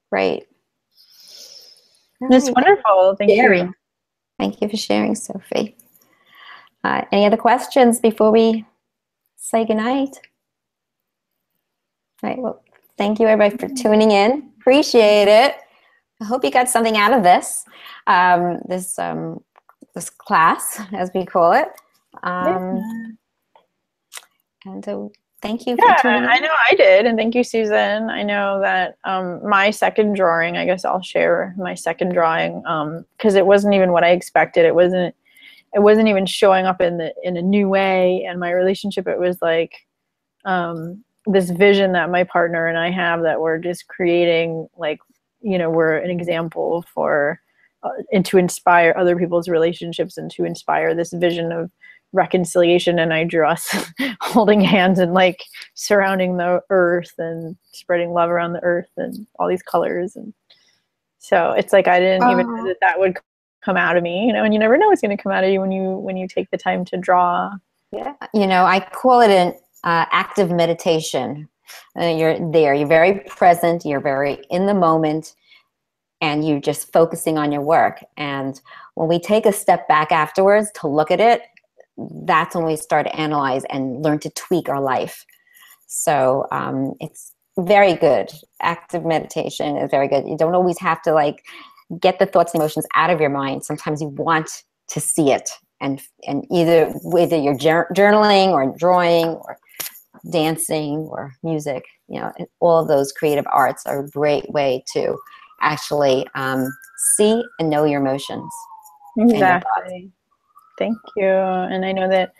Great. That's wonderful. Thank you. Thank you for sharing, Sophie. Any other questions before we say goodnight? All right. Well, thank you, everybody, for tuning in. Appreciate it. I hope you got something out of this. This class, as we call it. And thank you for tuning in. I know I did, and thank you, Susan. I know that my second drawing, I guess I'll share my second drawing, because it wasn't even what I expected. It wasn't even showing up in a new way, and my relationship, it was like this vision that my partner and I have, that we're just creating, like, we're an example for and to inspire other people's relationships and to inspire this vision of reconciliation. And I drew us holding hands and like surrounding the earth and spreading love around the earth and all these colors. And so it's like I didn't even know that would come out of me, and you never know what's going to come out of you when you take the time to draw. Yeah, I call it an active meditation. You're there, you're very present, you're very in the moment, and you're just focusing on your work. And when we take a step back afterwards to look at it, that's when we start to analyze and learn to tweak our life. So it's very good. Active meditation is very good. You don't always have to get the thoughts and emotions out of your mind. Sometimes you want to see it, and either you're journaling or drawing or dancing or music, all of those creative arts are a great way to actually see and know your emotions. Exactly. Thank you. And I know that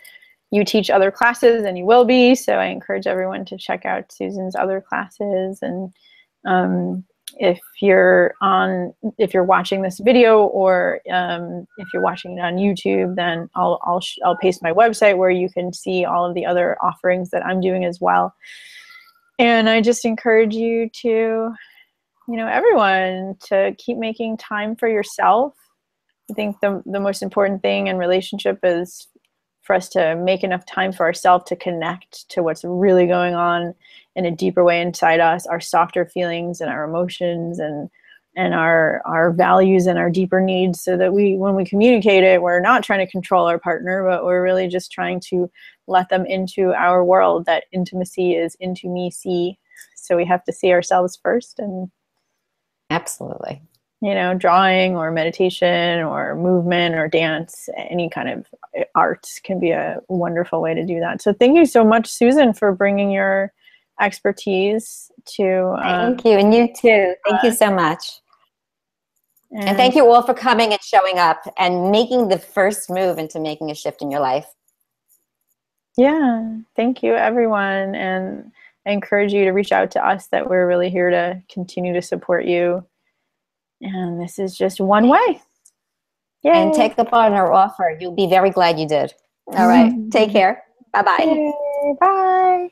you teach other classes, and you will be, so I encourage everyone to check out Susan's other classes. And if you're watching this video, or if you're watching it on YouTube, then I'll paste my website where you can see all of the other offerings that I'm doing as well. And I just encourage you to, everyone, to keep making time for yourself. I think the most important thing in relationship is for us to make enough time for ourselves to connect to what's really going on in a deeper way inside us, our softer feelings and our emotions and our values and our deeper needs, so that when we communicate it, we're not trying to control our partner, but we're really just trying to let them into our world. That intimacy is into me see. So we have to see ourselves first. And absolutely. Drawing or meditation or movement or dance, any kind of art can be a wonderful way to do that. So thank you so much, Susan, for bringing your expertise to thank you. And you too. Thank you so much. And thank you all for coming and showing up and making the first move into making a shift in your life. Yeah, thank you, everyone. And I encourage you to reach out to us, that we're really here to continue to support you. And this is just one way. Yay. And take up on our offer. You'll be very glad you did. All right. Take care. Bye-bye. Bye.